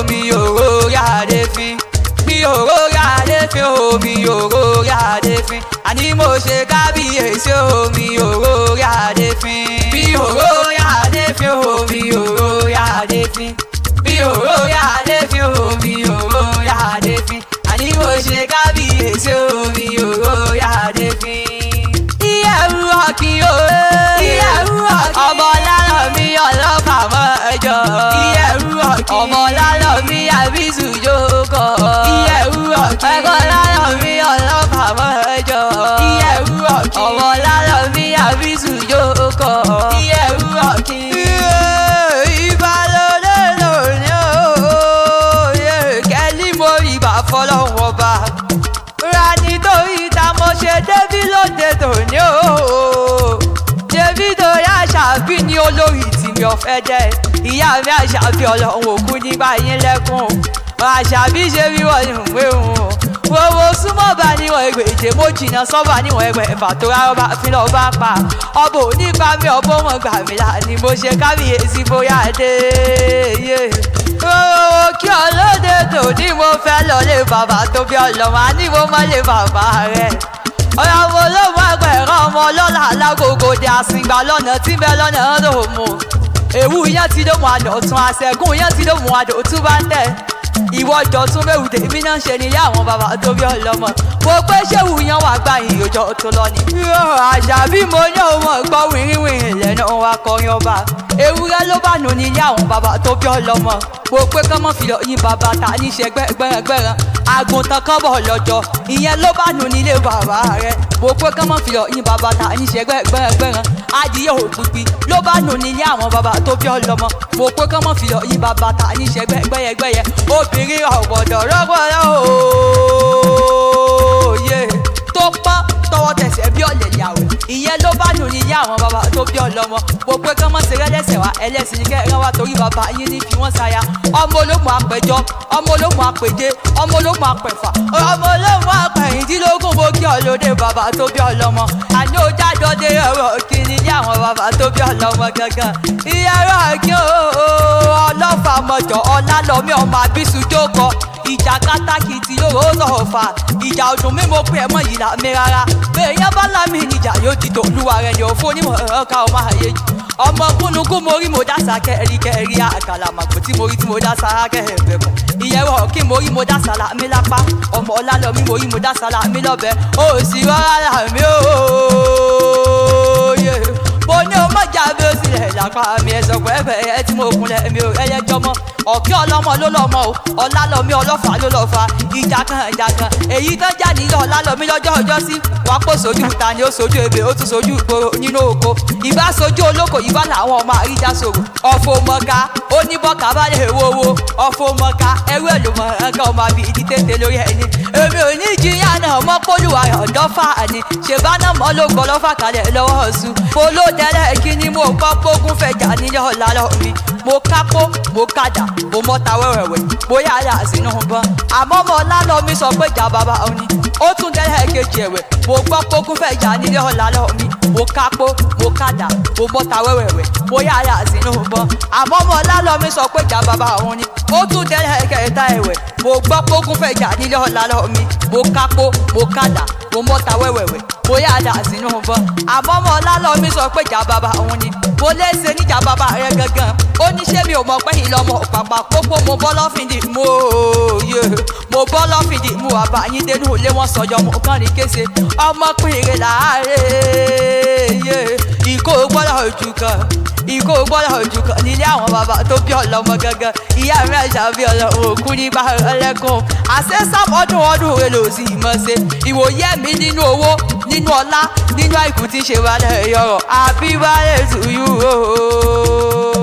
mi òró yáde fin mi òró yáde fin o mi òró yáde fin àní mo ṣe kábíyèsí o mi òró yáde fin mi òró yáde fin o mi òró yáde fin mi òró yáde fin o mi òró yáde fin àní mo ṣe kábíyèsí o mi òró yáde fin. Ìyẹ̀rù ọ̀kìn o ìyẹ̀rù ọ̀kìn ọmọ lálọ́ mi ọlọ́pàá mọ́ ẹjọ́ ìyẹ̀rù ọ̀kìn ọmọ lálọ́ mi àbísù jókòó ìyẹ̀rù ọ̀kìn ẹ̀kọ́ lálọ́ mi ọlọ́pàá mọ́ ẹjọ́ ìyẹ̀rù ọ̀kìn ọmọ lálọ́ mi àbísù jókòó ìyẹ̀rù ọ̀kìn. Ìbálòdé lónìí o kẹ́lí mo rí bá fọlọ́wọ́n ọba ra nítorí ta mo ṣe débí lóde tòní o débí torí àṣàbí ní olórí tí mi ò fẹ́ jẹ́ ìyá mi àṣàbí ọlọ́run òkú nígbà yín lẹ́kùn àṣàbí ṣe wíwọ́ ní ìwé òun owó súnmọ́ bá níwọ̀n ẹgbẹ̀ èjè mo jìnnà sọ́ba níwọ̀n ẹgbẹ̀ ẹ̀fà tó rárá bá fi lọ́ọ́ bá pa ọbọ̀ onípa mi ọbọ̀ wọn gbà mí là ni mo ṣe kábíyèsí bóyá dé kí ọlọ́dẹ tòní mo fẹ́ lọ lé bàbá tó bí ọlọ́mọ àní mo mọ́ lé bàbá rẹ̀ ọ̀rọ̀ mo ló mọ ẹgbẹ̀rún ọmọ ọlọ́lá alágógó di àsìngbà lọ́nà tí bẹ́ẹ̀ lọ́nà ló mú ewu yẹn ti ló mú àdọ̀tún àṣẹ̀gùn yẹn ti ló mú àdọ̀tún bá ń tẹ̀ ìwọ dọ̀tún mẹ́wù tèmi náà ṣe nílé àwọn bàbá tó bí ọlọ́mọ mo pé ṣéwù yẹn wà gbà yín òjò tó lọ ni. Àṣàbí mo ní ọmọ gbọ́ wìrìwìrì lẹ́nu wa kọrin ọba ewúrẹ́ ló bá nù nílé àwọn bàbá tó bí ọlọ́mọ mo pé kọ́mọ́ fìlọ̀ yín bàbá ta ní ṣe gbẹ̀rẹ̀gbẹ̀rẹ̀ àgùntàn kan bọ̀ lọ́jọ́ ìyẹn ló bá nù nílé bàbá rẹ̀ mo pé kọ́mọ́ fìlọ̀ yín bàbá ta ní ṣe gbẹ̀rẹ̀gbẹ̀rẹ̀ adìyẹ òpìpì ló bá nù nílé àwọn bàbá tó bí ọlọ́mọ mo pé kọ́mọ́ fìlọ̀ yín bàbá ta ní ṣe gbẹ̀rẹ̀gbẹ̀rẹ̀ obìnrin ọ̀gbọ̀dọ̀ rọ́gbọ̀dọ̀ òòyè tó pọ́n tọwọ́ tẹsẹ̀ bí ọ̀lẹ̀ yàwó ìyẹn ló bá nù níyà àwọn bàbá tó bí ọlọ́mọ mo pé kán mọ́ ṣe rẹ́lẹ́sẹ̀ wá ẹlẹ́sìn ní kẹ́rẹ́ wá torí bàbá yín ní fi wọ́n ṣaya ọmọ olómù àpẹjọ ọmọ olómù àpèjé ọmọ olómù àpẹ̀fà ọmọ olómù àpẹ̀yìndínlógún mo kí ọlọ́dẹ bàbá tó bí ọlọ́mọ àní ó jájọ́ dé ọ̀rọ̀ kí nílé àwọn bàbá tó bí ọlọ́mọ gangan ìyẹ́rọ̀ kí ọlọ́fà mọ̀jọ̀ ọlálọ́mí ọmọ àbísù jókòó ìjà kátàkìtì yóò sọ̀rọ̀ fà ìjà ọdún mímọ́ pé ẹ̀mọ́ yìí là mí rárá bẹ́ẹ̀ yẹn bá lámì níjà yóò ti tòlúwa rẹ̀ yóò fún onímọ̀ ọ̀ká ọmọ àyè jù ọmọ kúnnukún mo rí mo dá sa kẹ́rí àkàlà màgbò tí mo rí tí mo dá sa kẹ́hẹ̀ẹ́fẹ́ kù ìyẹ̀wò kí mo rí mo dá sàlà mi lápá ọmọ ọlálọ́mí mo rí mo dá sàlà mi lọ́bẹ̀ ó sì rárá là mí òòyè mo ní o mọ̀ jábẹ́ sílẹ̀ lápá mi ẹ̀sọ̀ pẹ́ẹ́pẹ́ ẹ tí mo kunlẹ̀ mi ò ẹlẹ́jọ́ mọ́ ọ̀kí ọlọ́mọ ló lọ́mọ o ọlálọ́mí ọlọ́fà ló lọ́fà ìjà kan èyí tó já nílò ọlálọ́mí lọ́jọ́ ọjọ́ sí wàá pò sójú ta ni ó sojú ebè ó tún sojú ìgboro nínú oko ìbá sojú olóko ìbá làwọn ọmọ àríjà sòrò ọ̀fọ̀ mọ̀ká oníbọ̀ká bá lè wọ́wọ́ ọ̀fọ̀ mọ̀ká ẹrú ẹ̀ ló mọ̀ ẹ̀ka ọmọ àbí ìdí tètè lórí ẹni èmi ò ní jiyàn náà mọ́ pólúwa ọ̀dọ́fà ni ṣèbá náà mọ́ ló gbọ́ lọ́fà kalẹ̀ lọ́wọ́ ọ̀sùn polo tẹ́lẹ̀ kí ni mo gbọ́ pógún fẹ̀jà nílẹ̀ ọ̀làlọ́mí mo kápó mo kàdà mo mọ́ta wẹ́wẹ̀wẹ̀ mo yára sínú bọ́n àmọ́ mo lálọ́mí sọ pé jà bàbá òní ó tún tẹ́lẹ̀ kejì ẹ̀wẹ̀ mo gbọ́ pógún fẹ̀jà nílẹ̀ ọ̀làlọ́mí mo kápó mo kàdà mo mọ́ta wẹ́wẹ̀wẹ̀ mo yára sínú bọ́n àmọ́ mo lálọ́mí sọ pé jà bàbá òní ó tún tẹ́lẹ̀ kẹta ẹ̀wẹ̀ mo gbọ́ pógún fẹ̀jà nílẹ̀ ọ̀làlọ́mí mo kápó mo kàdà mo mọ́ta wẹ́wẹ̀wẹ̀ mo yára sínú bọ́n àmọ́ mo lálọ́mí sọ pé jà bàbá òní mo lè ṣe níjà bàbá rẹ gangan ó ní ṣé mi ò mọ̀ pé ìlọmọ pàpà pópó mo bọ́ lọ́fìndì mú òòyè mo bọ́ lọ́fìndì mú àbá yín dénú ilé wọn sọjọ́ mo kàn ní kése ọmọkùnrin láàárẹ̀ ìkó gbọ́dọ̀ ojú kan ìkó gbọ́dọ̀ ojú kan nílé àwọn bàbá tó bí ọlọ́mọ gangan ìyá mi Àṣàbí ọlọ́run òkú nígbà ẹlẹ́kùn àṣẹ sábọ́dún ọdún rẹ lò sí ìmọ̀ ṣe ìwòye mi nínú owó nínú ọlá nínú àìkú tí ń ṣe wálé yọrọ àbí wálé tù yú ooo.